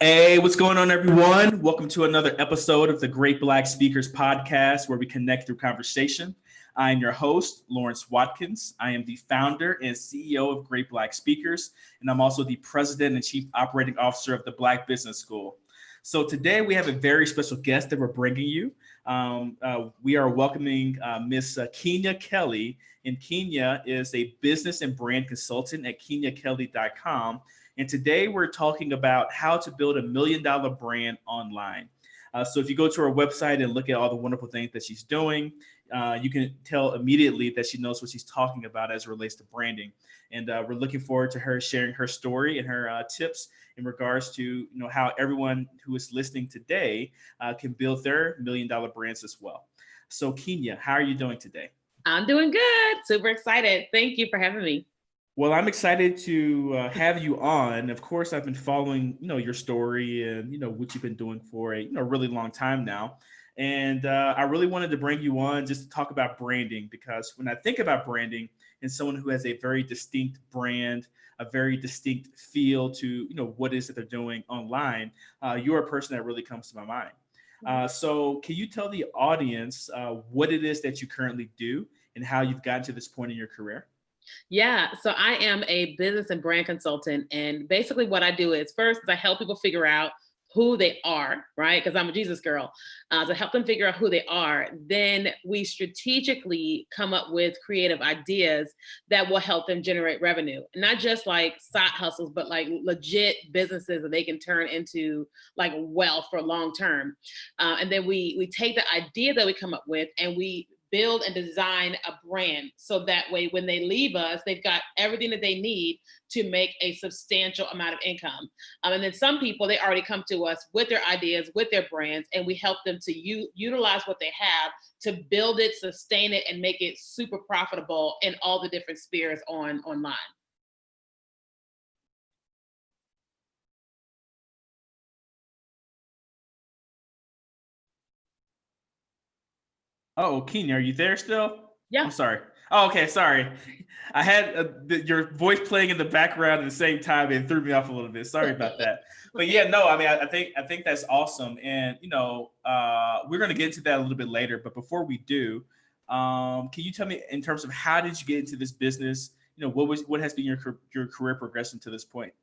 Hey, what's going on, everyone? Welcome to another episode of the Great Black Speakers Podcast, where we connect through conversation. I'm your host, Lawrence Watkins. I am the founder and CEO of Great Black Speakers, and I'm also the president and chief operating officer of the Black Business School. So today we have a very special guest that we're bringing you. We are welcoming Miss Keenya Kelly, and Keenya is a business and brand consultant at KeenyaKelly.com. And today we're talking about how to build $1 million brand online. So if you go to her website and look at all the wonderful things that she's doing, you can tell immediately that she knows what she's talking about as it relates to branding. And we're looking forward to her sharing her story and her tips in regards to how everyone who is listening today can build their $1 million brands as well. So Keenya, how are you doing today? I'm doing good. Super excited. Thank you for having me. Well, I'm excited to have you on. Of course, I've been following, your story and what you've been doing for a really long time now, and I really wanted to bring you on just to talk about branding, because when I think about branding and someone who has a very distinct brand, a very distinct feel to what it is that they're doing online, you're a person that really comes to my mind. So, can you tell the audience what it is that you currently do and how you've gotten to this point in your career? Yeah, so I am a business and brand consultant. And basically, what I do is first, I help people figure out who they are, right? Because I'm a Jesus girl. So help them figure out who they are. Then we strategically come up with creative ideas that will help them generate revenue. Not just like side hustles, but like legit businesses that they can turn into like wealth for long term. And then we take the idea that we come up with and we build and design a brand so that way when they leave us, they've got everything that they need to make a substantial amount of income. And then some people, they already come to us with their ideas, with their brands, and we help them to utilize what they have to build it, sustain it, and make it super profitable in all the different spheres online. Oh, Keenya, are you there still? Yeah. I'm sorry. Oh, okay, sorry. I had your voice playing in the background at the same time, and it threw me off a little bit. Sorry about that. But yeah, no, I mean, I think that's awesome, and we're gonna get into that a little bit later. But before we do, can you tell me in terms of how did you get into this business? What has been your career progression to this point?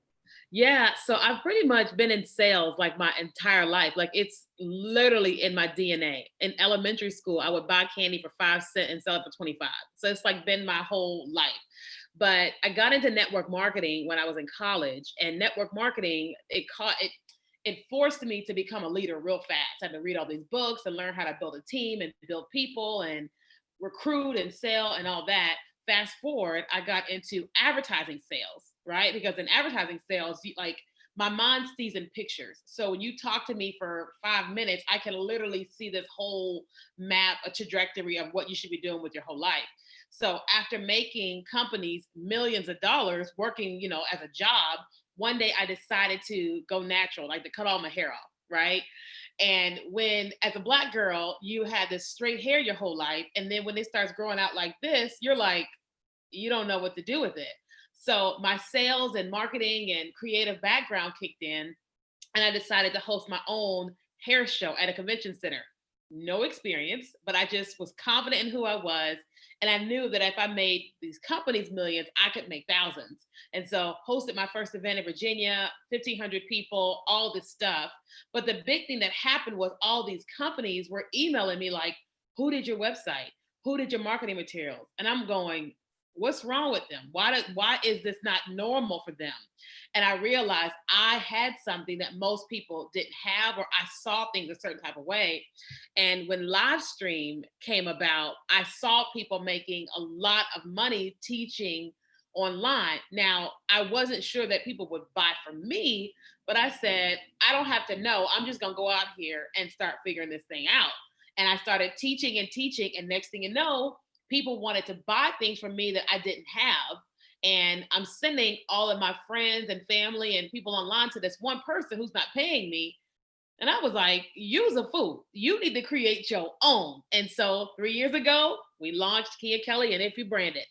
Yeah, so I've pretty much been in sales like my entire life. Like it's literally in my DNA. In elementary school, I would buy candy for 5 cents and sell it for 25. So it's like been my whole life. But I got into network marketing when I was in college, and network marketing, it forced me to become a leader real fast. I had to read all these books and learn how to build a team and build people and recruit and sell and all that. Fast forward, I got into advertising sales, right? Because in advertising sales, like my mind sees in pictures. So when you talk to me for 5 minutes, I can literally see this whole map, a trajectory of what you should be doing with your whole life. So after making companies millions of dollars working, as a job, one day I decided to go natural, like to cut all my hair off, right? And when, as a Black girl, you had this straight hair your whole life, and then when it starts growing out like this, you're like, you don't know what to do with it. So my sales and marketing and creative background kicked in, and I decided to host my own hair show at a convention center. No experience, but I just was confident in who I was. And I knew that if I made these companies millions, I could make thousands. And so hosted my first event in Virginia, 1,500 people, all this stuff. But the big thing that happened was all these companies were emailing me like, who did your website? Who did your marketing materials? And I'm going, what's wrong with them? Why is this not normal for them? And I realized I had something that most people didn't have, or I saw things a certain type of way. And when live stream came about, I saw people making a lot of money teaching online. Now, I wasn't sure that people would buy from me, but I said, I don't have to know. I'm just going to go out here and start figuring this thing out. And I started teaching and teaching. And next thing you know, people wanted to buy things from me that I didn't have. And I'm sending all of my friends and family and people online to this one person who's not paying me. And I was like, you's a fool. You need to create your own. And so 3 years ago, we launched Keenya Kelly, and if you brand it.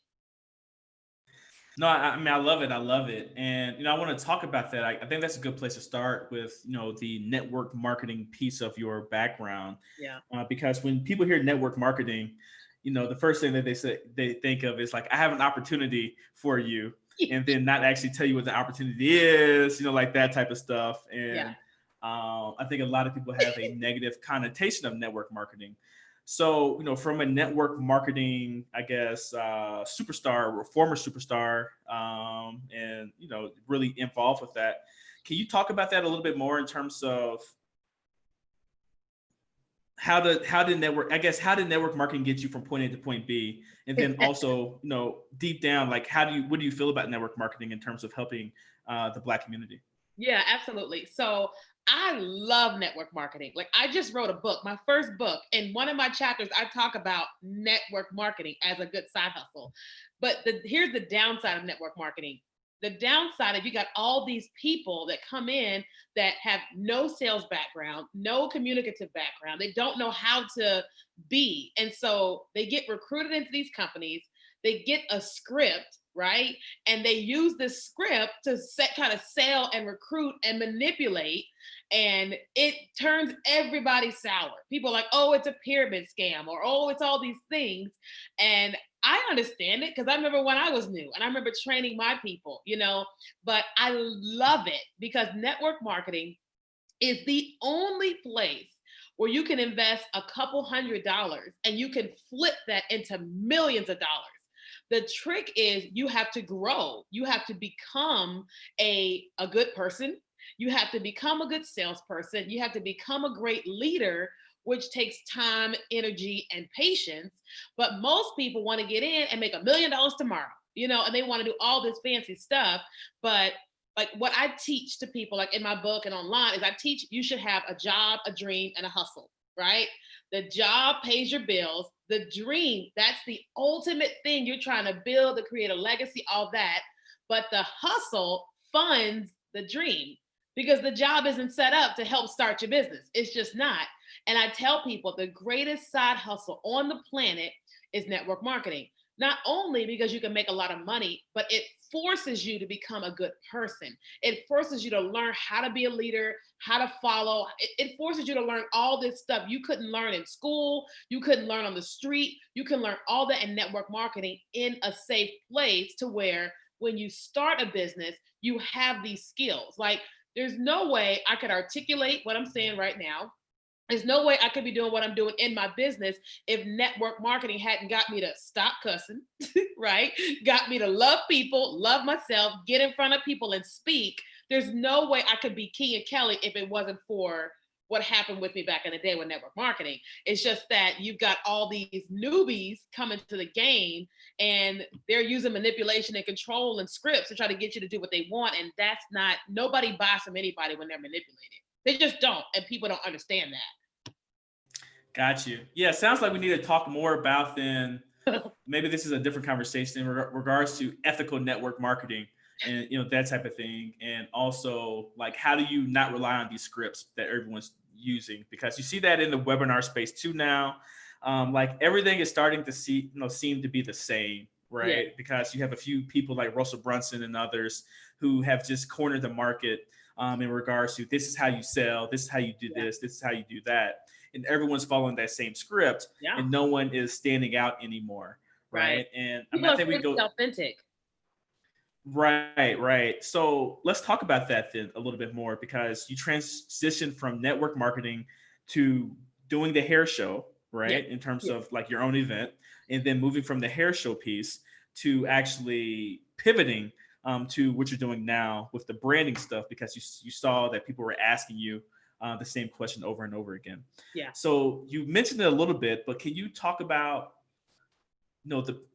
No, I mean, I love it. I love it. And, I want to talk about that. I think that's a good place to start with, the network marketing piece of your background. Yeah. Because when people hear network marketing, the first thing that they think of is like, I have an opportunity for you, and then not actually tell you what the opportunity is, like that type of stuff. Yeah. And I think a lot of people have a negative connotation of network marketing. So, from a network marketing, I guess, superstar or former superstar, and, really involved with that. Can you talk about that a little bit more in terms of how did network, I guess, how did network marketing get you from point A to point B? And then also, deep down, like, what do you feel about network marketing in terms of helping the Black community? Yeah, absolutely. So I love network marketing. Like I just wrote a book, my first book. In one of my chapters, I talk about network marketing as a good side hustle. But here's the downside of network marketing. The downside is you got all these people that come in that have no sales background, no communicative background. They don't know how to be. And so they get recruited into these companies. They get a script, right? And they use this script to kind of sell and recruit and manipulate, and it turns everybody sour. People are like, oh, it's a pyramid scam, or oh, it's all these things. And I understand it because I remember when I was new and I remember training my people, but I love it because network marketing is the only place where you can invest a couple $100 and you can flip that into millions of dollars. The trick is you have to grow. You have to become a good person. You have to become a good salesperson. You have to become a great leader, which takes time, energy, and patience. But most people want to get in and make $1 million tomorrow, and they want to do all this fancy stuff. But like what I teach to people, like in my book and online, is I teach you should have a job, a dream, and a hustle, right? The job pays your bills. The dream, that's the ultimate thing you're trying to build, to create a legacy, all that. But the hustle funds the dream because the job isn't set up to help start your business. It's just not. And I tell people the greatest side hustle on the planet is network marketing. Not only because you can make a lot of money, but it forces you to become a good person. It forces you to learn how to be a leader, how to follow. It forces you to learn all this stuff you couldn't learn in school, you couldn't learn on the street. You can learn all that in network marketing in a safe place to where when you start a business, you have these skills. Like there's no way I could articulate what I'm saying right now. There's no way I could be doing what I'm doing in my business if network marketing hadn't got me to stop cussing, right? Got me to love people, love myself, get in front of people and speak. There's no way I could be Keenya Kelly if it wasn't for what happened with me back in the day with network marketing. It's just that you've got all these newbies coming to the game and they're using manipulation and control and scripts to try to get you to do what they want. And that's not, nobody buys from anybody when they're manipulated. They just don't. And people don't understand that. Got you. Yeah, sounds like we need to talk more about then. Maybe this is a different conversation in regards to ethical network marketing and that type of thing. And also, like, how do you not rely on these scripts that everyone's using? Because you see that in the webinar space too now. Like everything is starting to seem to be the same, right? Yeah. Because you have a few people like Russell Brunson and others who have just cornered the market in regards to this is how you sell, this is how you do this is how you do that. And everyone's following that same script, and no one is standing out anymore, right? And people I think we go authentic. Right. So let's talk about that then a little bit more, because you transitioned from network marketing to doing the hair show, right? In terms of like your own event, and then moving from the hair show piece to actually pivoting to what you're doing now with the branding stuff, because you saw that people were asking you the same question over and over again. Yeah. So you mentioned it a little bit, but can you talk about,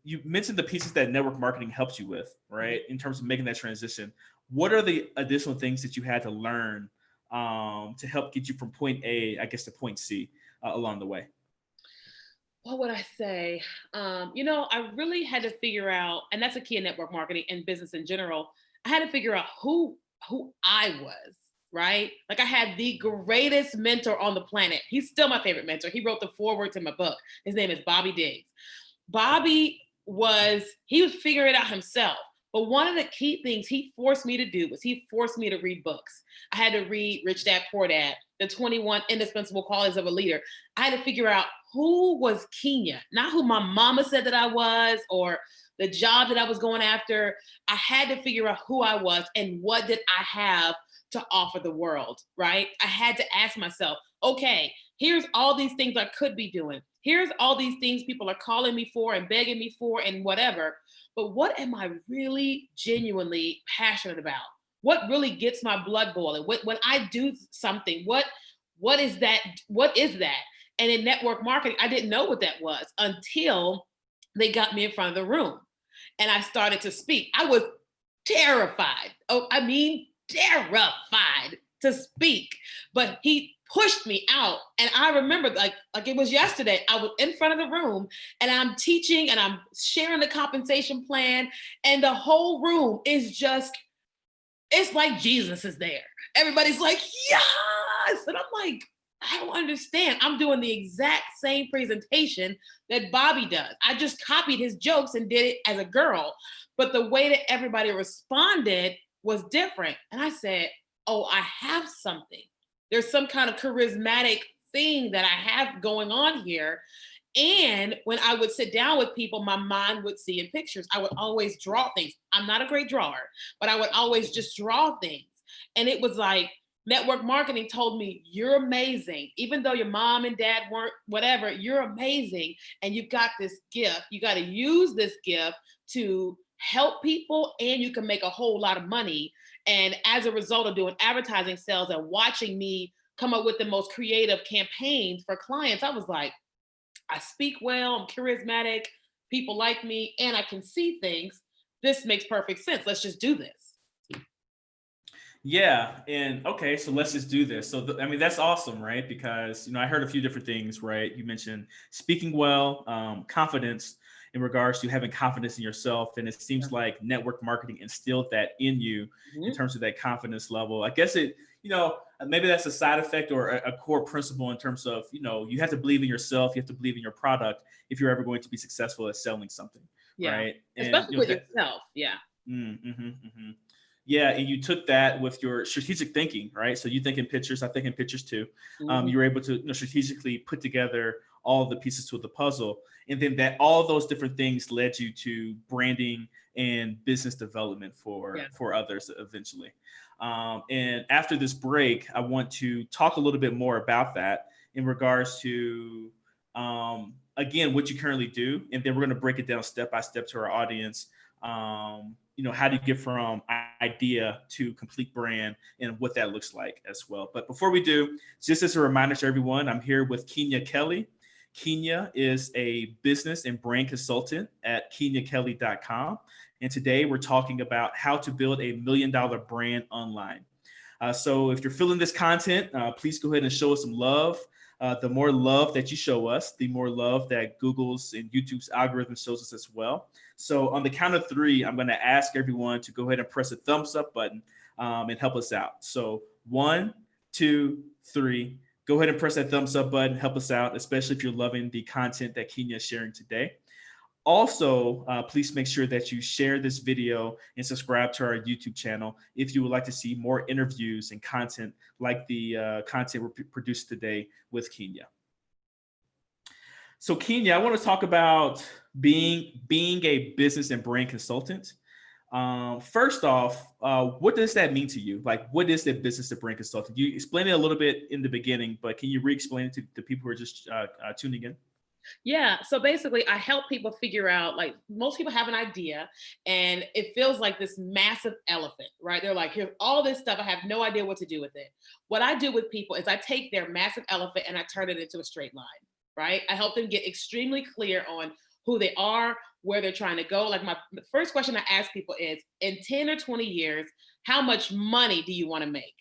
you mentioned the pieces that network marketing helps you with, right? In terms of making that transition, what are the additional things that you had to learn to help get you from point A, I guess, to point C along the way? What would I say? I really had to figure out, and that's a key in network marketing and business in general. I had to figure out who I was, right? Like I had the greatest mentor on the planet. He's still my favorite mentor. He wrote the foreword to my book. His name is Bobby Diggs. Bobby he was figuring it out himself. But one of the key things he forced me to do was he forced me to read books. I had to read Rich Dad Poor Dad, The 21 Indispensable Qualities of a Leader. I had to figure out who was Keenya, not who my mama said that I was or the job that I was going after. I had to figure out who I was and what did I have to offer the world, right? I had to ask myself, okay, here's all these things I could be doing. Here's all these things people are calling me for and begging me for and whatever. But what am I really genuinely passionate about? What really gets my blood boiling? When I do something, what is that? What is that? And in network marketing, I didn't know what that was until they got me in front of the room and I started to speak. I was terrified. Oh, I mean, terrified to speak, but he pushed me out. And I remember like it was yesterday, I was in front of the room and I'm teaching and I'm sharing the compensation plan and the whole room is just, it's like Jesus is there. Everybody's like, yes. And I'm like, I don't understand. I'm doing the exact same presentation that Bobby does. I just copied his jokes and did it as a girl. But the way that everybody responded was different. And I said, oh, I have something. There's some kind of charismatic thing that I have going on here. And when I would sit down with people, my mind would see in pictures. I would always draw things. I'm not a great drawer, but I would always just draw things. And it was like, network marketing told me, you're amazing. Even though your mom and dad weren't, whatever, you're amazing. And you've got this gift. You got to use this gift to help people and you can make a whole lot of money. And as a result of doing advertising sales and watching me come up with the most creative campaigns for clients, I was like, I speak well, I'm charismatic, people like me, and I can see things. This makes perfect sense. Let's just do this. Yeah, and okay, so let's just do this. So I mean, that's awesome, right? Because I heard a few different things, right? You mentioned speaking well, confidence in regards to having confidence in yourself, and it seems like network marketing instilled that in you in terms of that confidence level. I guess maybe that's a side effect or a core principle in terms of you have to believe in yourself, you have to believe in your product if you're ever going to be successful at selling something, right? Especially with yourself, yeah. Yeah, and you took that with your strategic thinking, right? So you think in pictures, I think in pictures too. You were able to strategically put together all of the pieces to the puzzle, and then that all of those different things led you to branding and business development for others eventually. And after this break, I want to talk a little bit more about that in regards to again what you currently do, and then we're going to break it down step by step to our audience. How do you get from idea to complete brand and what that looks like as well. But before we do, just as a reminder to everyone, I'm here with Keenya Kelly. Keenya is a business and brand consultant at KeenyaKelly.com. And today we're talking about how to build a $1 million brand online. So if you're feeling this content, please go ahead and show us some love. The more love that you show us, the more love that Google's and YouTube's algorithm shows us as well. So on the count of 3, I'm going to ask everyone to go ahead and press the thumbs up button and help us out. So 1, 2, 3. Go ahead and press that thumbs up button. Help us out, especially if you're loving the content that Keenya is sharing today. Also, please make sure that you share this video and subscribe to our YouTube channel if you would like to see more interviews and content like the content we're producing today with Keenya. So Keenya, I want to talk about being a business and brand consultant. First off, what does that mean to you? Like, what is the business and brand consultant? You explained it a little bit in the beginning, but can you re-explain it to the people who are just tuning in? Yeah. So basically, I help people figure out, like, most people have an idea and it feels like this massive elephant, right? They're like, here's all this stuff. I have no idea what to do with it. What I do with people is I take their massive elephant and I turn it into a straight line, right? I help them get extremely clear on who they are, where they're trying to go. Like, the first question I ask people is, in 10 or 20 years, how much money do you want to make?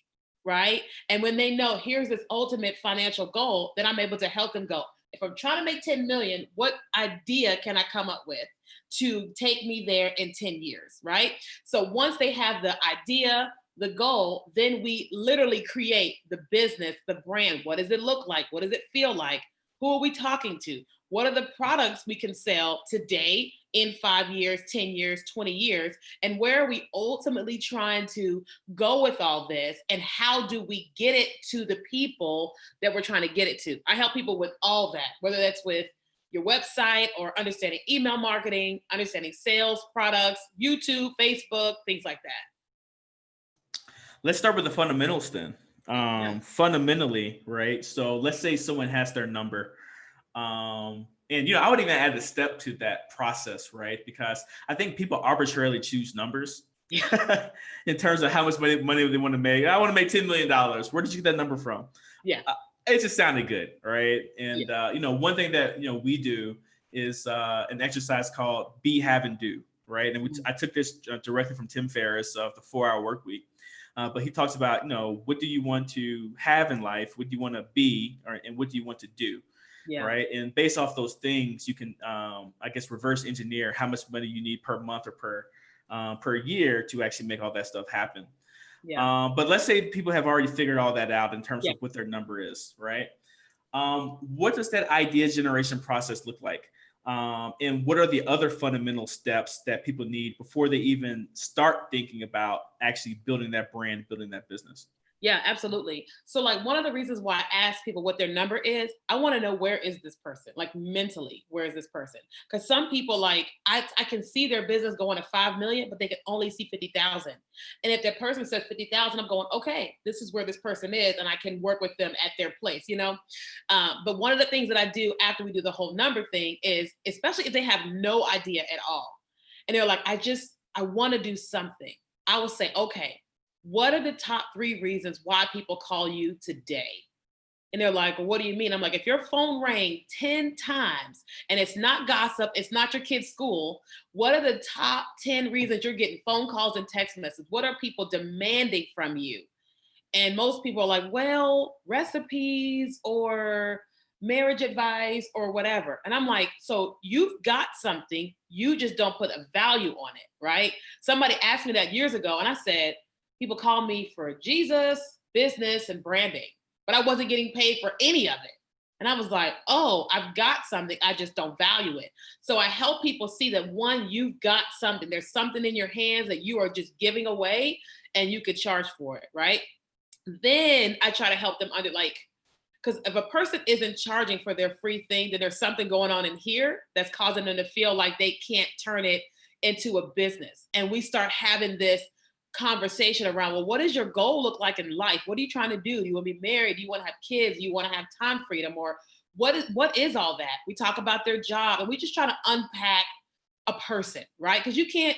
Right? And when they know here's this ultimate financial goal, then I'm able to help them go, if I'm trying to make 10 million, what idea can I come up with to take me there in 10 years, right? So once they have the idea, the goal, then we literally create the business, the brand. What does it look like? What does it feel like? Who are we talking to? What are the products we can sell today, in 5 years, 10 years, 20 years? And where are we ultimately trying to go with all this? And how do we get it to the people that we're trying to get it to? I help people with all that, whether that's with your website or understanding email marketing, understanding sales, products, YouTube, Facebook, things like that. Let's start with the fundamentals then. Fundamentally, right? So let's say someone has their number. And I would even add a step to that process, right? Because I think people arbitrarily choose numbers in terms of how much money they want to make. I want to make $10 million. Where did you get that number from? Yeah. It just sounded good, right? And one thing that we do is an exercise called Be, Have, and Do, right? And I took this directly from Tim Ferriss of the 4-Hour Work Week. But he talks about, what do you want to have in life? What do you want to be? And what do you want to do? Yeah. Right. And based off those things, you can, reverse engineer how much money you need per month or per year to actually make all that stuff happen. Yeah. But let's say people have already figured all that out in terms of what their number is, right? What does that idea generation process look like? And what are the other fundamental steps that people need before they even start thinking about actually building that brand, building that business? Yeah, absolutely. So like one of the reasons why I ask people what their number is, I want to know, where is this person? Like mentally, where is this person? Because some people, like I can see their business going to 5 million, but they can only see 50,000. And if that person says 50,000, I'm going, okay, this is where this person is, and I can work with them at their place, But one of the things that I do after we do the whole number thing is, especially if they have no idea at all, and they're like, I want to do something. I will say, okay, what are the top 3 reasons why people call you today? And they're like, well, what do you mean? I'm like, if your phone rang 10 times and it's not gossip, it's not your kid's school, what are the top 10 reasons you're getting phone calls and text messages? What are people demanding from you? And most people are like, well, recipes or marriage advice or whatever. And I'm like, so you've got something, you just don't put a value on it, right? Somebody asked me that years ago, and I said, people call me for Jesus, business, and branding, but I wasn't getting paid for any of it. And I was like, oh, I've got something, I just don't value it. So I help people see that, one, you've got something. There's something in your hands that you are just giving away and you could charge for it, right? Then I try to help them because if a person isn't charging for their free thing, then there's something going on in here that's causing them to feel like they can't turn it into a business. And we start having this conversation around, well, what does your goal look like in life? What are you trying to do? Do you want to be married? Do you want to have kids? Do you want to have time freedom? Or what is all that? We talk about their job, and we just try to unpack a person, right? Because you can't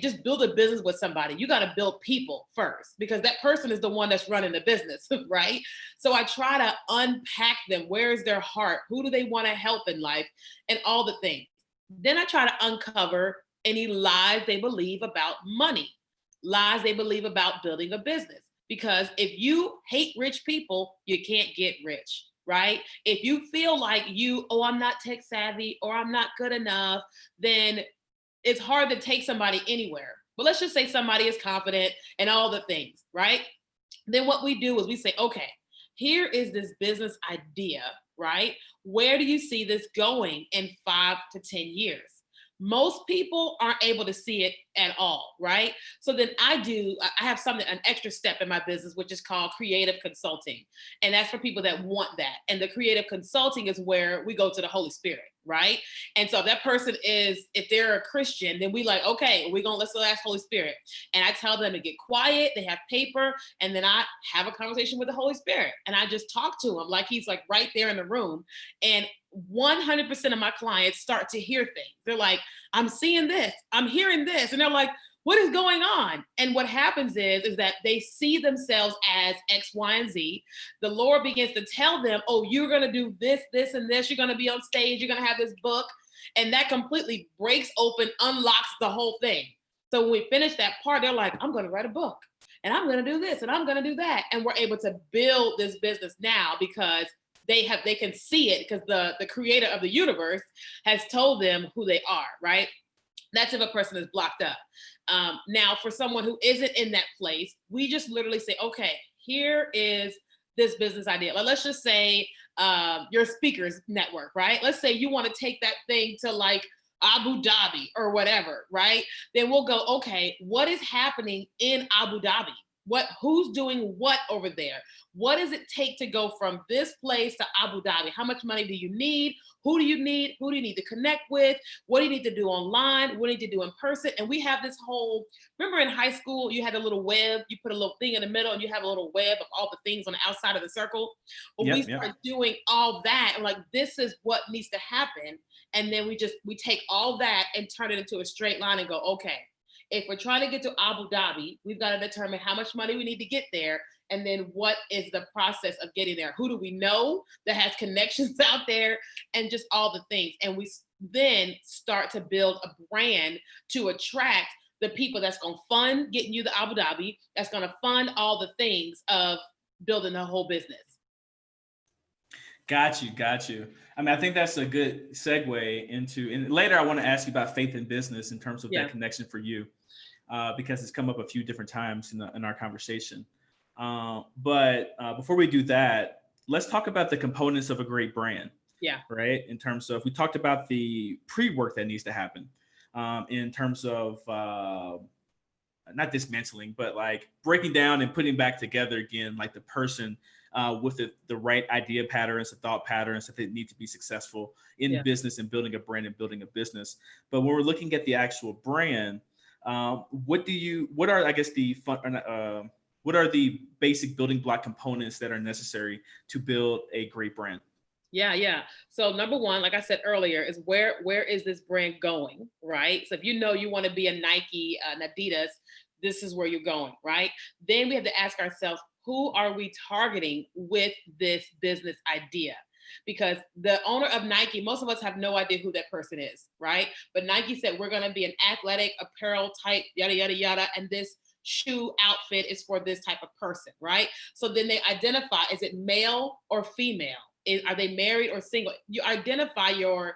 just build a business with somebody. You got to build people first, because that person is the one that's running the business, right? So I try to unpack them. Where is their heart? Who do they want to help in life? And all the things. Then I try to uncover any lies they believe about money, lies they believe about building a business. Because if you hate rich people, you can't get rich, right? If you feel like I'm not tech savvy or I'm not good enough, then it's hard to take somebody anywhere. But let's just say somebody is confident and all the things, right? Then what we do is we say, okay, here is this business idea, right? Where do you see this going in 5 to 10 years? Most people aren't able to see it at all, right? So then I have an extra step in my business, which is called creative consulting. And that's for people that want that. And the creative consulting is where we go to the Holy Spirit, right? And so if they're a Christian, then we like, okay, let's ask Holy Spirit. And I tell them to get quiet, they have paper, and then I have a conversation with the Holy Spirit. And I just talk to him like he's like right there in the room. And 100% of my clients start to hear things. They're like, I'm seeing this, I'm hearing this. And they're like, what is going on? And what happens is that they see themselves as X, Y, and Z. The Lord begins to tell them, oh, you're going to do this, this, and this. You're going to be on stage. You're going to have this book. And that completely breaks open, unlocks the whole thing. So when we finish that part, they're like, I'm going to write a book, and I'm going to do this, and I'm going to do that. And we're able to build this business now because they can see it, because the creator of the universe has told them who they are, right? That's if a person is blocked up. Now, for someone who isn't in that place, we just literally say, okay, here is this business idea. Like, let's just say your speakers network, right? Let's say you want to take that thing to like Abu Dhabi or whatever, right? Then we'll go, okay, what is happening in Abu Dhabi? Who's doing what over there? What does it take to go from this place to Abu Dhabi? How much money do you need? Who do you need? Who do you need to connect with? What do you need to do online? What do you need to do in person? And we have this whole, remember in high school, you had a little web, you put a little thing in the middle and you have a little web of all the things on the outside of the circle. Well, we start doing all that and like, this is what needs to happen. And then we take all that and turn it into a straight line and go, okay, if we're trying to get to Abu Dhabi, we've got to determine how much money we need to get there. And then what is the process of getting there? Who do we know that has connections out there and just all the things. And we then start to build a brand to attract the people that's going to fund getting you to Abu Dhabi, that's going to fund all the things of building the whole business. Got you. I mean, I think that's a good segue into, and later I want to ask you about faith in business in terms of that connection for you, because it's come up a few different times in our conversation. But before we do that, let's talk about the components of a great brand. Yeah. Right. In terms of, we talked about the pre-work that needs to happen, in terms of not dismantling, but like breaking down and putting back together again, like the person with the right idea patterns, the thought patterns that they need to be successful in business and building a brand and building a business. But when we're looking at the actual brand, what are the basic building block components that are necessary to build a great brand? Yeah. So number one, like I said earlier, is where is this brand going, right? So if you know you want to be a Nike, an Adidas, this is where you're going, right? Then we have to ask ourselves, who are we targeting with this business idea? Because the owner of Nike, most of us have no idea who that person is, right? But Nike said, we're going to be an athletic apparel type, yada, yada, yada. And this shoe outfit is for this type of person, right? So then they identify, is it male or female? Are they married or single? You identify your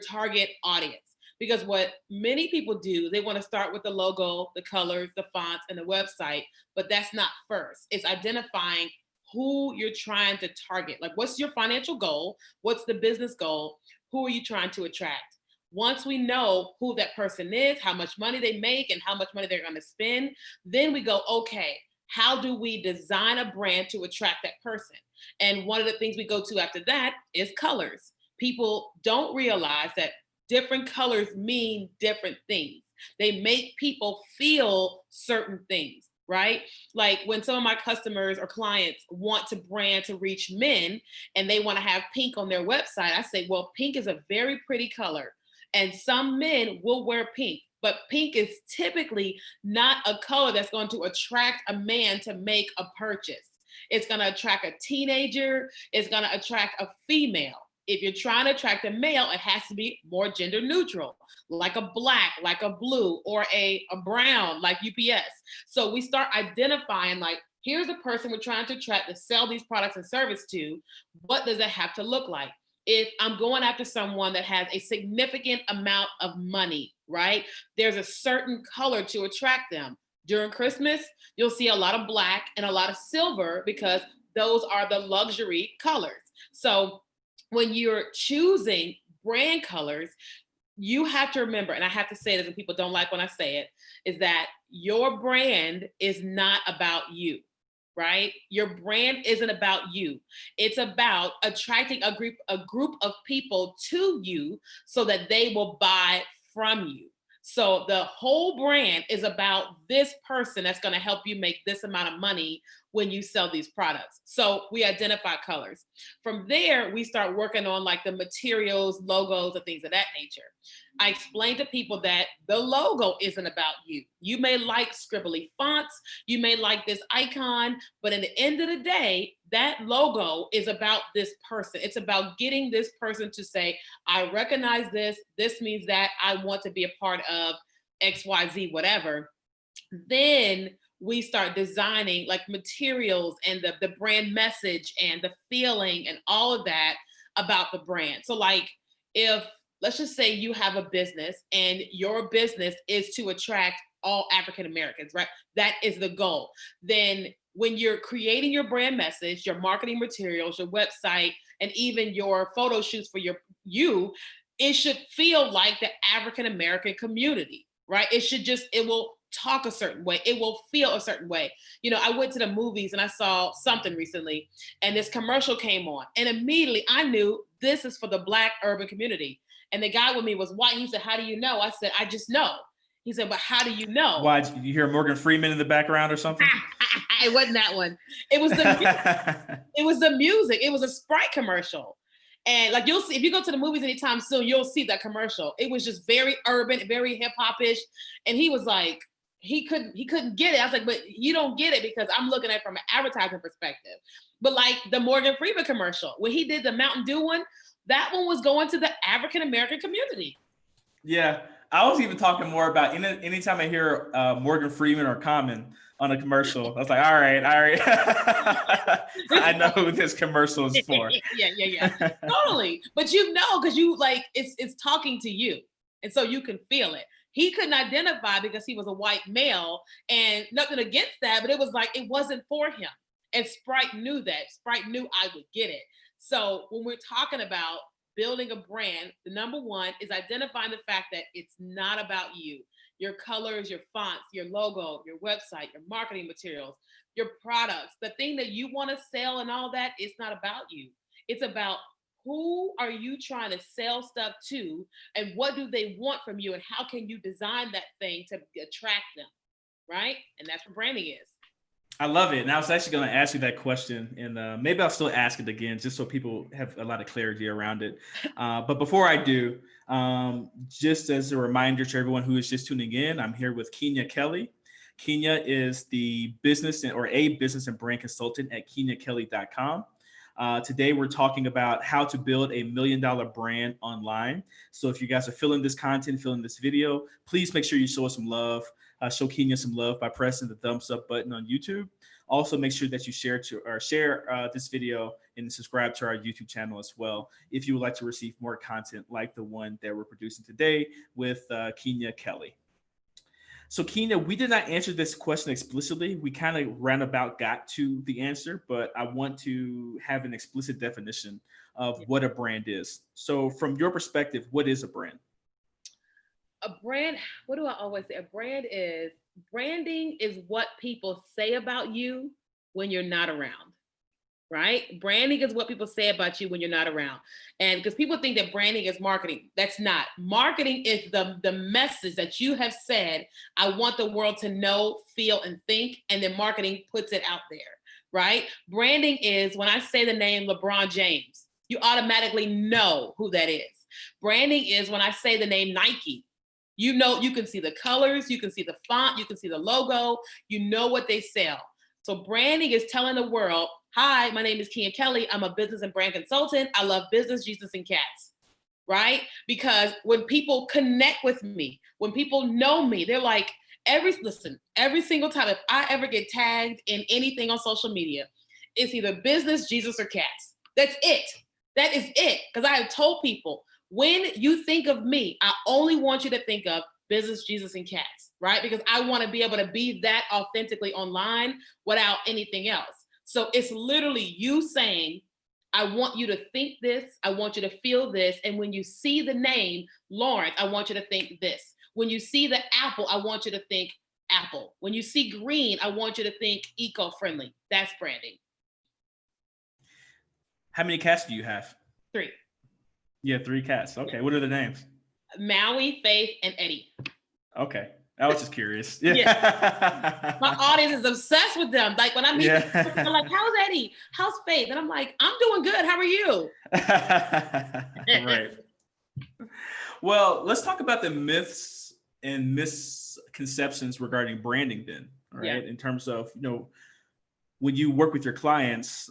target audience. Because what many people do, they want to start with the logo, the colors, the fonts, and the website, but that's not first. It's identifying who you're trying to target. Like, what's your financial goal? What's the business goal? Who are you trying to attract? Once we know who that person is, how much money they make, and how much money they're going to spend, then we go, okay, how do we design a brand to attract that person? And one of the things we go to after that is colors. People don't realize that different colors mean different things. They make people feel certain things, right? Like when some of my customers or clients want to brand to reach men and they want to have pink on their website, I say, well, pink is a very pretty color. And some men will wear pink, but pink is typically not a color that's going to attract a man to make a purchase. It's going to attract a teenager. It's going to attract a female. If you're trying to attract a male, it has to be more gender neutral, like a black, like a blue, or a brown, like UPS. So we start identifying, like, here's a person we're trying to attract to sell these products and service to. What does it have to look like? If I'm going after someone that has a significant amount of money, right? There's a certain color to attract them. During Christmas, you'll see a lot of black and a lot of silver because those are the luxury colors. So when you're choosing brand colors, you have to remember, and I have to say this and people don't like when I say it, is that your brand is not about you, right? Your brand isn't about you. It's about attracting a group of people to you so that they will buy from you. So the whole brand is about this person that's going to help you make this amount of money when you sell these products. So we identify colors. From there, we start working on like the materials, logos, and things of that nature. I explain to people that the logo isn't about you. You may like scribbly fonts, you may like this icon, but at the end of the day, that logo is about this person. It's about getting this person to say, I recognize this. This means that I want to be a part of XYZ, whatever. Then we start designing like materials and the brand message and the feeling and all of that about the brand. So like if, let's just say you have a business and your business is to attract all African Americans, right? That is the goal. Then when you're creating your brand message, your marketing materials, your website, and even your photo shoots for it should feel like the African American community, right? It will talk a certain way. It will feel a certain way. I went to the movies and I saw something recently, and this commercial came on, and immediately I knew this is for the Black urban community. And the guy with me was white. He said, "How do you know?" I said, "I just know." He said, "But how do you know?" Why, you hear Morgan Freeman in the background or something? It wasn't that one. It was the it was the music. It was a Sprite commercial. And like, you'll see, if you go to the movies anytime soon, you'll see that commercial. It was just very urban, very hip hop-ish. And he was like, he couldn't get it. I was like, "But you don't get it because I'm looking at it from an advertising perspective." But like the Morgan Freeman commercial, when he did the Mountain Dew one, that one was going to the African American community. Yeah, I was even talking more about anytime I hear Morgan Freeman or Common on a commercial, I was like, all right. I know who this commercial is for. Yeah. Totally. But because you like, it's talking to you. And so you can feel it. He couldn't identify because he was a white male, and nothing against that, but it was like, it wasn't for him. And Sprite knew that. Sprite knew I would get it. So when we're talking about building a brand, the number one is identifying the fact that it's not about you. Your colors, your fonts, your logo, your website, your marketing materials, your products, the thing that you want to sell and all that, it's not about you. It's about who are you trying to sell stuff to, and what do they want from you, and how can you design that thing to attract them, right? And that's what branding is. I love it. And I was actually going to ask you that question, and maybe I'll still ask it again, just so people have a lot of clarity around it. But before I do, just as a reminder to everyone who is just tuning in, I'm here with Keenya Kelly. Keenya is the business and brand consultant at KeenyaKelly.com. Today, we're talking about how to build a $1 million brand online. So if you guys are feeling this content, feeling this video, please make sure you show us some love. Show Keenya some love by pressing the thumbs up button on YouTube. Also, make sure that you share this video and subscribe to our YouTube channel as well if you would like to receive more content like the one that we're producing today with Keenya Kelly. So Keenya, we did not answer this question explicitly. We kind of roundabout got to the answer, but I want to have an explicit definition of what a brand is. So from your perspective, what is a brand? A brand, what do I always say? Branding is what people say about you when you're not around, right? Branding is what people say about you when you're not around. And because people think that branding is marketing, that's not. Marketing is the message that you have said, I want the world to know, feel, and think, and then marketing puts it out there, right? Branding is when I say the name LeBron James, you automatically know who that is. Branding is when I say the name Nike. You can see the colors, you can see the font, you can see the logo, you know what they sell. So branding is telling the world, hi, my name is Keenya Kelly. I'm a business and brand consultant. I love business, Jesus, and cats, right? Because when people connect with me, when people know me, they're like, every single time, if I ever get tagged in anything on social media, it's either business, Jesus, or cats. That's it. That is it. Because I have told people, when you think of me, I only want you to think of business, Jesus, and cats, right? Because I want to be able to be that authentically online without anything else. So it's literally you saying, I want you to think this, I want you to feel this. And when you see the name Lawrence, I want you to think this. When you see the apple, I want you to think apple. When you see green, I want you to think eco-friendly. That's branding. How many cats do you have? 3. You have 3 cats. Okay. What are the names? Maui, Faith, and Eddie. Okay. I was just curious. Yeah. My audience is obsessed with them. Like when I meet them, they're like, how's Eddie? How's Faith? And I'm like, I'm doing good. How are you? Right. Well, let's talk about the myths and misconceptions regarding branding then, right? Yeah. In terms of, when you work with your clients,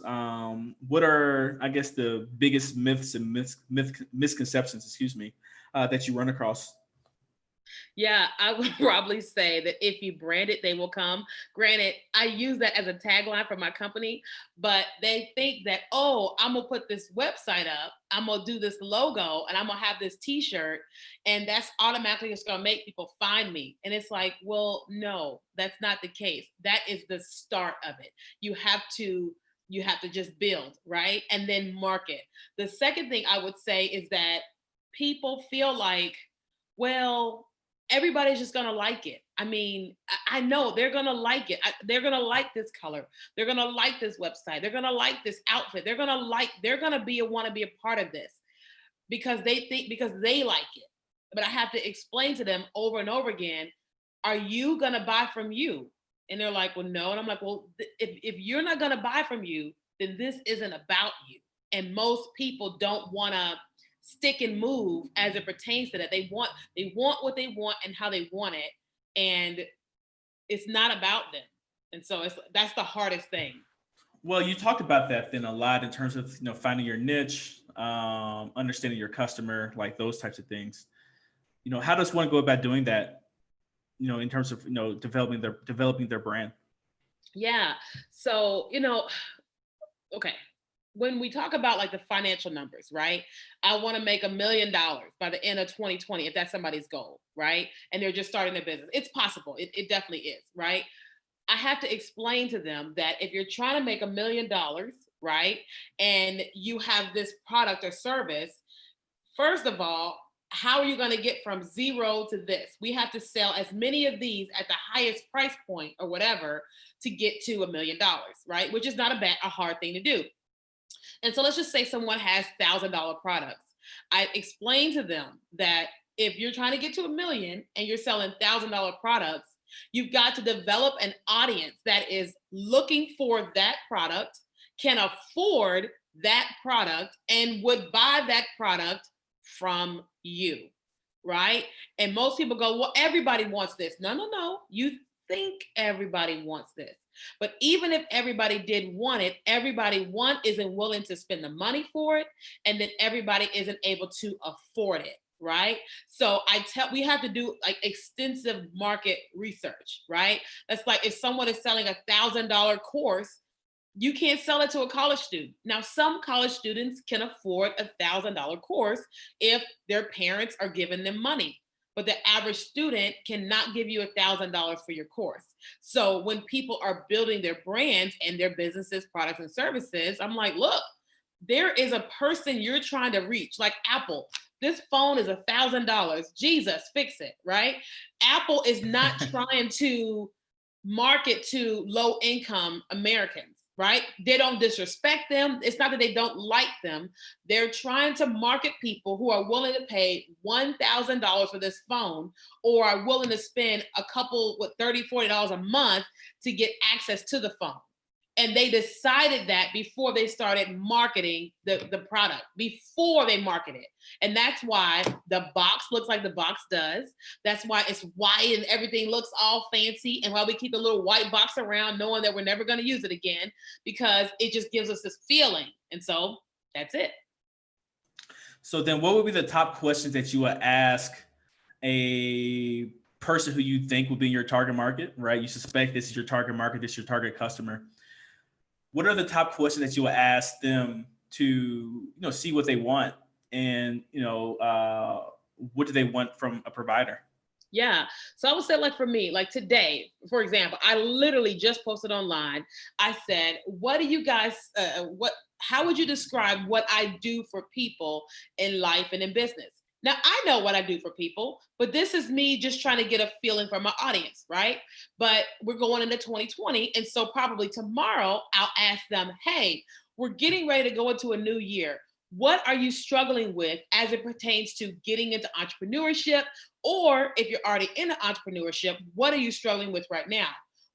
what are, I guess, the biggest myths and misconceptions, that you run across? Yeah, I would probably say that if you brand it, they will come. Granted, I use that as a tagline for my company, but they think that, oh, I'm gonna put this website up, I'm gonna do this logo, and I'm gonna have this t-shirt, and that's automatically just gonna make people find me. And it's like, well, no, that's not the case. That is the start of it. You have to just build, right? And then market. The second thing I would say is that people feel like, well, everybody's just gonna like it. I mean, I know they're gonna like it. They're gonna like this color. They're gonna like this website. They're gonna like this outfit. They're gonna want to be a part of this because they like it. But I have to explain to them over and over again, are you gonna buy from you? And they're like, well, no. And I'm like, well, if you're not gonna buy from you, then this isn't about you. And most people don't wanna stick and move as it pertains to that. They want what they want and how they want it, and it's not about them. And so that's the hardest thing. Well, you talked about that then a lot in terms of finding your niche, understanding your customer, like those types of things. How does one go about doing that? In terms of developing their brand. Yeah. So, okay. When we talk about like the financial numbers, right? I want to make $1 million by the end of 2020, if that's somebody's goal, right? And they're just starting their business. It's possible. It definitely is, right? I have to explain to them that if you're trying to make $1 million, right, and you have this product or service, first of all, how are you going to get from zero to this? We have to sell as many of these at the highest price point or whatever to get to $1 million, right? Which is not a hard thing to do. And so let's just say someone has $1,000 products. I explain to them that if you're trying to get to 1 million and you're selling $1,000 products, you've got to develop an audience that is looking for that product, can afford that product, and would buy that product from you, right? And most people go, well, everybody wants this. No, no, no. You think everybody wants this. But even if everybody did want it, everybody, one, isn't willing to spend the money for it. And then everybody isn't able to afford it. Right. So we have to do like extensive market research, right? That's like if someone is selling $1,000 course, you can't sell it to a college student. Now, some college students can afford $1,000 course if their parents are giving them money. But the average student cannot give you $1,000 for your course. So when people are building their brands and their businesses, products, and services, I'm like, look, there is a person you're trying to reach, like Apple. This phone is $1,000. Jesus, fix it, right? Apple is not trying to market to low income Americans, right? They don't disrespect them. It's not that they don't like them. They're trying to market people who are willing to pay $1,000 for this phone, or are willing to spend a couple with $30, $40 a month to get access to the phone. And they decided that before they started marketing the product, before they market it. And that's why the box looks like the box does. That's why it's white and everything looks all fancy. And why we keep the little white box around knowing that we're never going to use it again, because it just gives us this feeling. And so that's it. So then what would be the top questions that you would ask a person who you think will be in your target market, right? You suspect this is your target market, this is your target customer. What are the top questions that you will ask them to, see what they want, and, what do they want from a provider? Yeah. So I would say, like for me, like today, for example, I literally just posted online. I said, what do you guys, how would you describe what I do for people in life and in business? Now, I know what I do for people, but this is me just trying to get a feeling for my audience, right? But we're going into 2020. And so probably tomorrow I'll ask them, hey, we're getting ready to go into a new year. What are you struggling with as it pertains to getting into entrepreneurship? Or if you're already in entrepreneurship, what are you struggling with right now?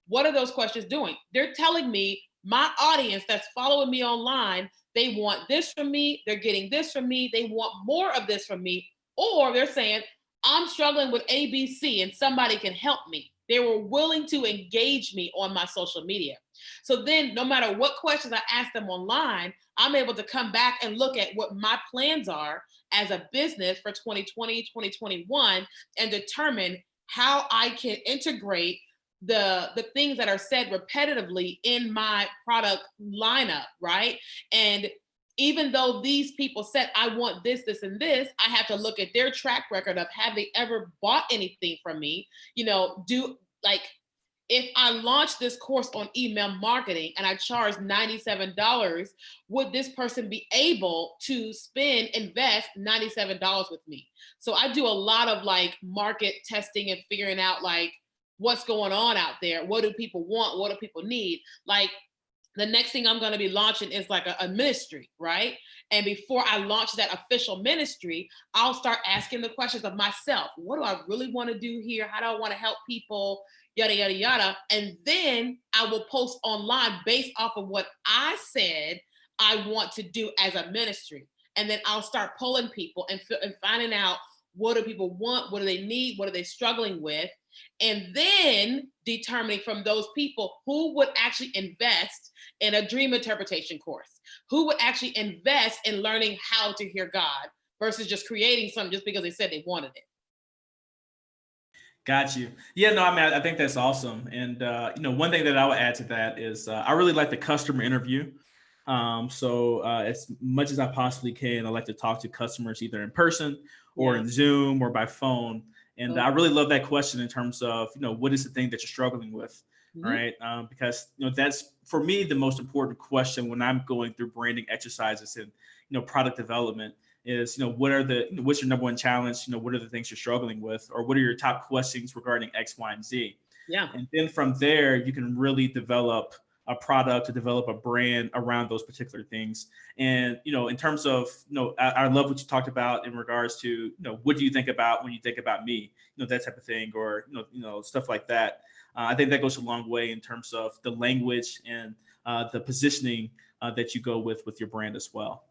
What are those questions doing? They're telling me my audience that's following me online, they want this from me, they're getting this from me, they want more of this from me, or they're saying, I'm struggling with ABC and somebody can help me. they were willing to engage me on my social media. So then no matter what questions I ask them online, I'm able to come back and look at what my plans are as a business for 2020, 2021, and determine how I can integrate the things that are said repetitively in my product lineup, right? And even though these people said, I want this, this, and this, I have to look at their track record of have they ever bought anything from me? You know, if I launch this course on email marketing and I charge $97, would this person be able to invest $97 with me? So I do a lot of like market testing and figuring out like what's going on out there. What do people want? What do people need? Like the next thing I'm going to be launching is like a ministry, right? And before I launch that official ministry, I'll start asking the questions of myself. What do I really want to do here? How do I want to help people? Yada, yada, yada. And then I will post online based off of what I said I want to do as a ministry. And then I'll start polling people and finding out what do people want? What do they need? What are they struggling with? And then determining from those people who would actually invest in a dream interpretation course, who would actually invest in learning how to hear God versus just creating something just because they said they wanted it. Got you. Yeah, no, I mean, I think that's awesome. And, one thing that I would add to that is I really like the customer interview. So as much as I possibly can, I like to talk to customers either in person or in Zoom or by phone. And I really love that question in terms of, what is the thing that you're struggling with, right? Because, that's for me, the most important question when I'm going through branding exercises and, product development is, what's your number one challenge? What are the things you're struggling with? Or what are your top questions regarding X, Y, and Z? Yeah. And then from there, you can really develop a product to develop a brand around those particular things. And, in terms of, I love what you talked about in regards to, what do you think about when you think about me, that type of thing, or, stuff like that. I think that goes a long way in terms of the language and the positioning that you go with your brand as well.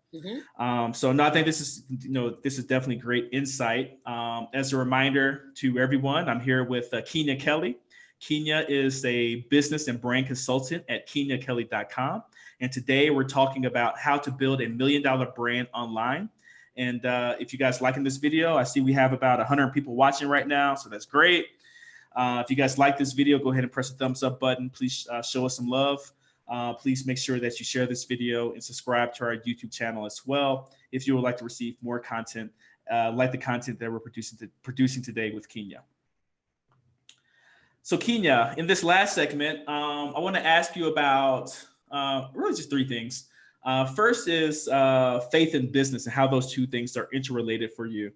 So no, I think this is definitely great insight. As a reminder to everyone, I'm here with Keenya Kelly. Keenya is a business and brand consultant at KeenyaKelly.com. And today we're talking about how to build $1 million brand online. And if you guys liking this video, I see we have about 100 people watching right now. So that's great. If you guys like this video, go ahead and press the thumbs up button. Please show us some love. Please make sure that you share this video and subscribe to our YouTube channel as well if you would like to receive more content like the content that we're producing today with Keenya. So Keenya, in this last segment, I want to ask you about really just three things. First is faith and business and how those two things are interrelated for you.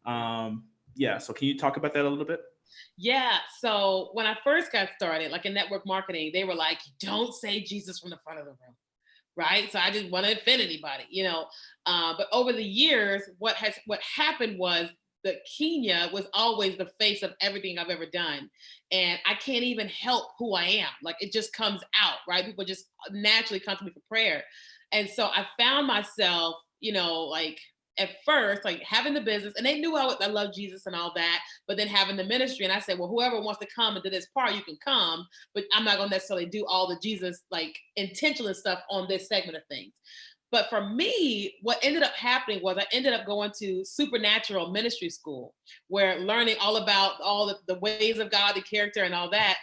So can you talk about that a little bit? Yeah. So when I first got started, like in network marketing, they were like, don't say Jesus from the front of the room. Right. So I didn't want to offend anybody, but over the years, what happened was that Keenya was always the face of everything I've ever done. And I can't even help who I am. Like it just comes out, right? People just naturally come to me for prayer. And so I found myself, like at first, like having the business, and they knew I love Jesus and all that, but then having the ministry. And I said, well, whoever wants to come into this part, you can come, but I'm not going to necessarily do all the Jesus, like intentional stuff on this segment of things. But for me, what ended up happening was I ended up going to supernatural ministry school, where learning all about all the ways of God, the character and all that.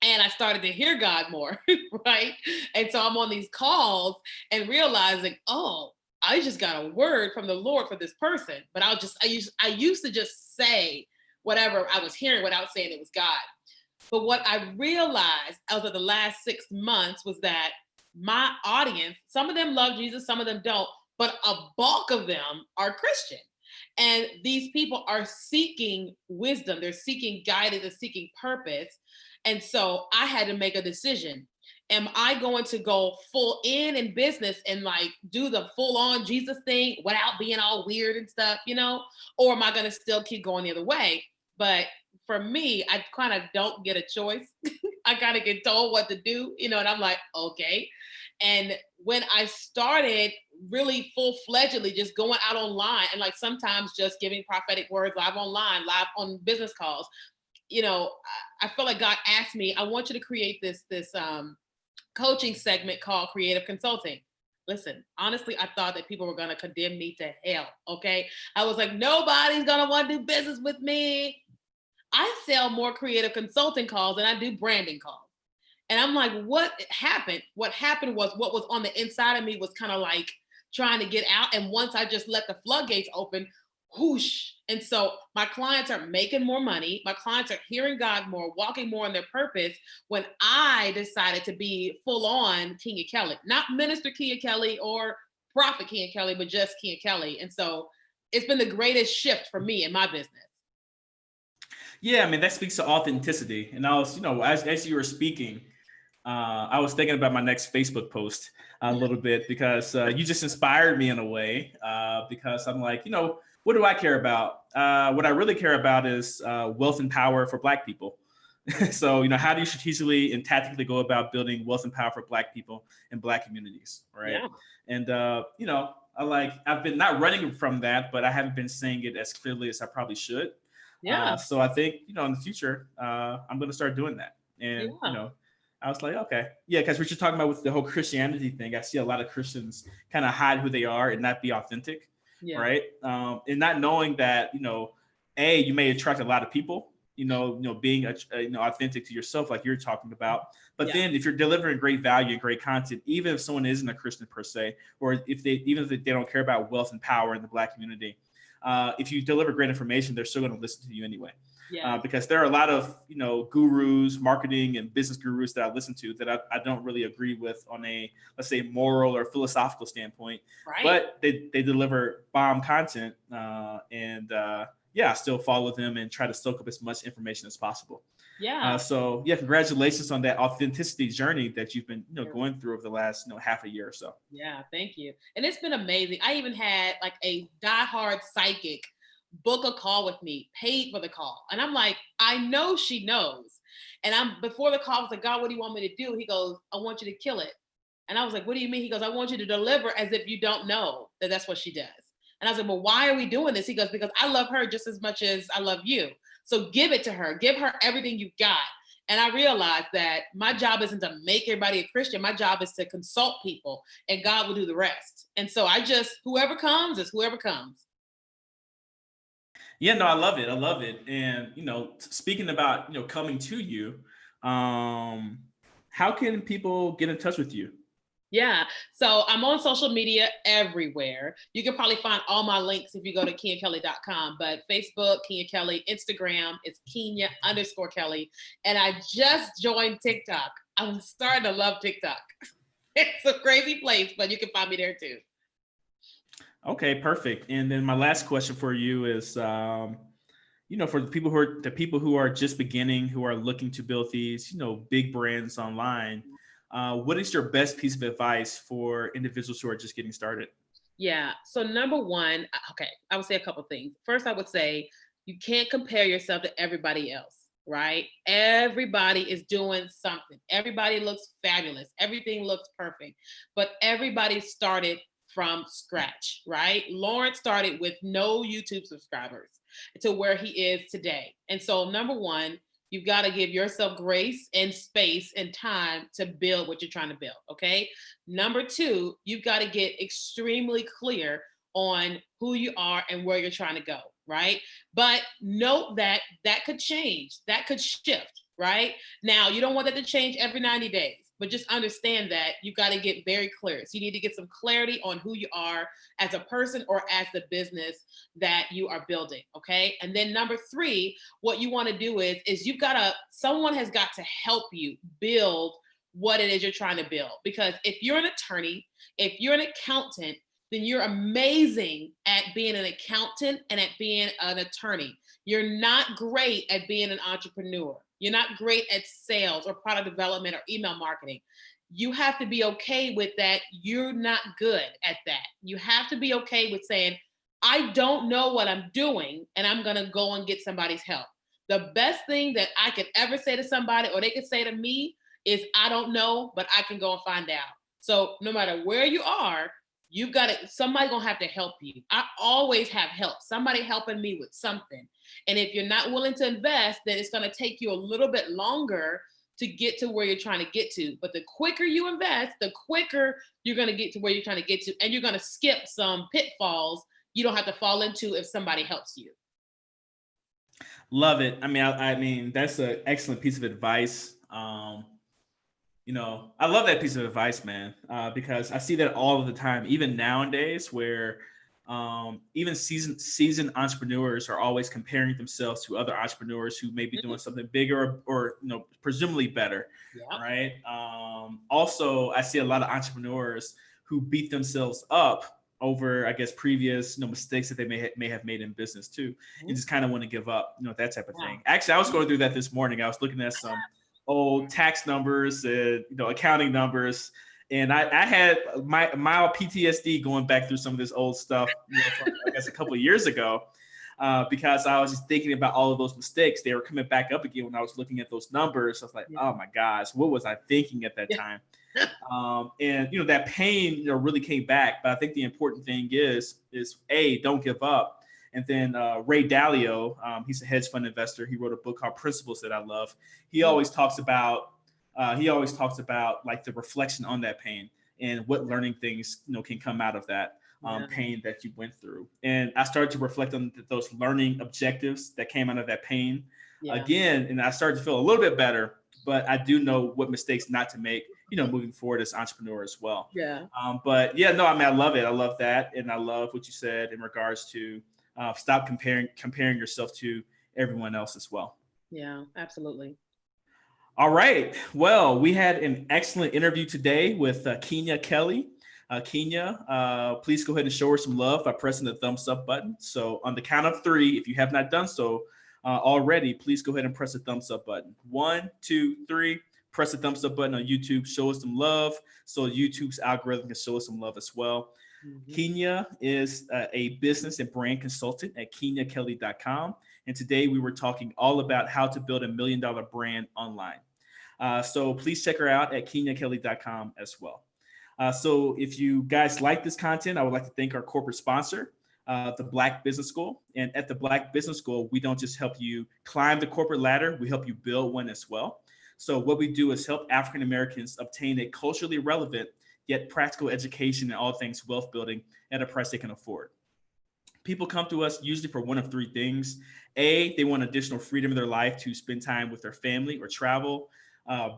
And I started to hear God more, right? And so I'm on these calls and realizing, oh, I just got a word from the Lord for this person. But I used to just say whatever I was hearing without saying it was God. But what I realized over the last 6 months was that my audience, some of them love Jesus, some of them don't, but a bulk of them are Christian. And these people are seeking wisdom. They're seeking guidance, they're seeking purpose. And so I had to make a decision. Am I going to go full in business and like do the full on Jesus thing without being all weird and stuff, or am I going to still keep going the other way? But for me, I kind of don't get a choice. I kind of get told what to do, and I'm like, okay. And when I started really full-fledgedly just going out online and like sometimes just giving prophetic words live online, live on business calls, I feel like God asked me, I want you to create this coaching segment called creative consulting. Listen, honestly, I thought that people were going to condemn me to hell. Okay. I was like, nobody's going to want to do business with me. I sell more creative consulting calls than I do branding calls. And I'm like, what happened? What happened was what was on the inside of me was kind of like trying to get out. And once I just let the floodgates open, whoosh. And so my clients are making more money. My clients are hearing God more, walking more in their purpose when I decided to be full on Keenya Kelly, not Minister Keenya Kelly or Prophet Keenya Kelly, but just Keenya Kelly. And so it's been the greatest shift for me in my business. Yeah, I mean, that speaks to authenticity. And I was, as you were speaking, I was thinking about my next Facebook post a little bit because you just inspired me in a way because I'm like, what do I care about? What I really care about is wealth and power for Black people. So, how do you strategically and tactically go about building wealth and power for Black people and Black communities, right? Yeah. And, I've been not running from that, but I haven't been saying it as clearly as I probably should. Yeah. So I think, in the future, I'm going to start doing that. And, Yeah. I was like, okay. Yeah, because what you're talking about with the whole Christianity thing, I see a lot of Christians kind of hide who they are and not be authentic, Yeah. right? And not knowing that, you may attract a lot of people, being authentic to yourself, like you're talking about. But then if you're delivering great value and great content, even if someone isn't a Christian per se, or if they don't care about wealth and power in the Black community, if you deliver great information, they're still going to listen to you anyway. Yeah. Because there are a lot of gurus, marketing and business gurus that I listen to that I don't really agree with on a, let's say, moral or philosophical standpoint. Right. But they deliver bomb content, I still follow them and try to soak up as much information as possible. Yeah. Congratulations on that authenticity journey that you've been going through over the last half a year or so. Yeah, thank you. And it's been amazing. I even had like a diehard psychic book a call with me, paid for the call. And I'm like, I know she knows. And before the call, I was like, God, what do you want me to do? He goes, I want you to kill it. And I was like, what do you mean? He goes, I want you to deliver as if you don't know that that's what she does. And I was like, well, why are we doing this? He goes, because I love her just as much as I love you. So give it to her. Give her everything you've got. And I realized that my job isn't to make everybody a Christian. My job is to consult people and God will do the rest. And so whoever comes is whoever comes. Yeah, no, I love it. I love it. And, speaking about, coming to you, how can people get in touch with you? Yeah. So I'm on social media everywhere. You can probably find all my links if you go to KeenyaKelly.com, but Facebook, Keenya Kelly, Instagram, it's Keenya_Kelly. And I just joined TikTok. I'm starting to love TikTok. It's a crazy place, but you can find me there too. Okay, perfect. And then my last question for you is, for the people who are just beginning, who are looking to build these, big brands online, what is your best piece of advice for individuals who are just getting started? Yeah. So number one, okay, I would say a couple things. First, I would say you can't compare yourself to everybody else, right? Everybody is doing something. Everybody looks fabulous. Everything looks perfect, but everybody started from scratch, right? Lawrence started with no YouTube subscribers to where he is today. And so number one, you've got to give yourself grace and space and time to build what you're trying to build. Okay. Number two, you've got to get extremely clear on who you are and where you're trying to go. Right. But note that could change, that could shift. Right now, you don't want that to change every 90 days. But just understand that you got to get very clear. So you need to get some clarity on who you are as a person or as the business that you are building. Okay. And then number three, what you want to do is someone has got to help you build what it is you're trying to build. Because if you're an attorney, if you're an accountant, then you're amazing at being an accountant and at being an attorney. You're not great at being an entrepreneur. You're not great at sales or product development or email marketing. You have to be okay with that. You're not good at that. You have to be okay with saying, I don't know what I'm doing, and I'm going to go and get somebody's help. The best thing that I could ever say to somebody, or they could say to me, is I don't know, but I can go and find out. So no matter where you are, You've got to, somebody gonna have to help you. I always have help, somebody helping me with something. And if you're not willing to invest, then it's gonna take you a little bit longer to get to where you're trying to get to. But the quicker you invest, the quicker you're gonna get to where you're trying to get to. And you're gonna skip some pitfalls you don't have to fall into if somebody helps you. Love it. I mean, that's an excellent piece of advice. I love that piece of advice, man, because I see that all of the time, even nowadays, where even seasoned entrepreneurs are always comparing themselves to other entrepreneurs who may be doing something bigger or presumably better, Yep. right? Also, I see a lot of entrepreneurs who beat themselves up over, I guess, previous mistakes that they may have made in business too, and just kind of want to give up, that type of thing. Actually, I was going through that this morning. I was looking at some old tax numbers and accounting numbers, and I had my mild PTSD going back through some of this old stuff from I guess a couple of years ago, because I was just thinking about all of those mistakes. They were coming back up again when I was looking at those numbers. I was like, oh my gosh, what was I thinking at that time? And that pain really came back. But I think the important thing is don't give up. And then Ray Dalio, he's a hedge fund investor. He wrote a book called Principles that I love. He always talks about like the reflection on that pain and what learning things can come out of that pain that you went through. And I started to reflect on those learning objectives that came out of that pain again, and I started to feel a little bit better. But I do know what mistakes not to make, moving forward as entrepreneur as well. Yeah. But yeah, no, I mean, I love it. I love that, and I love what you said in regards to stop comparing yourself to everyone else as well. Yeah, absolutely. All right. Well, we had an excellent interview today with Keenya Kelly. Keenya, please go ahead and show her some love by pressing the thumbs up button. So on the count of 3, if you have not done so already, please go ahead and press the thumbs up button. 1, 2, 3. Press the thumbs up button on YouTube. Show us some love so YouTube's algorithm can show us some love as well. Mm-hmm. Keenya is a business and brand consultant at KeenyaKelly.com. And today we were talking all about how to build $1 million brand online. So please check her out at KeenyaKelly.com as well. So if you guys like this content, I would like to thank our corporate sponsor, the Black Business School. And at the Black Business School, we don't just help you climb the corporate ladder, we help you build one as well. So what we do is help African Americans obtain a culturally relevant yet practical education in all things wealth building at a price they can afford. People come to us usually for one of 3 things. A, they want additional freedom in their life to spend time with their family or travel.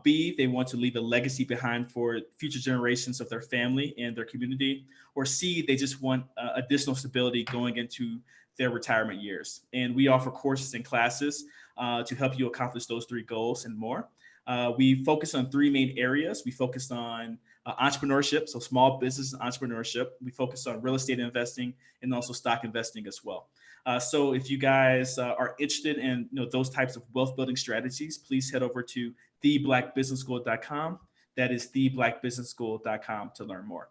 B, they want to leave a legacy behind for future generations of their family and their community. Or C, they just want additional stability going into their retirement years. And we offer courses and classes to help you accomplish those 3 goals and more. We focus on 3 main areas. We focus on entrepreneurship, so small business entrepreneurship. We focus on real estate investing and also stock investing as well. So if you guys are interested in those types of wealth building strategies, please head over to theblackbusinessschool.com. That is theblackbusinessschool.com to learn more.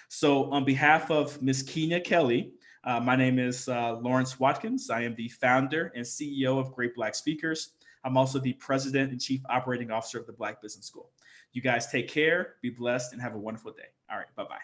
So on behalf of Ms. Keenya Kelly, my name is Lawrence Watkins. I am the founder and CEO of Great Black Speakers. I'm also the president and chief operating officer of the Black Business School. You guys take care, be blessed, and have a wonderful day. All right, bye-bye.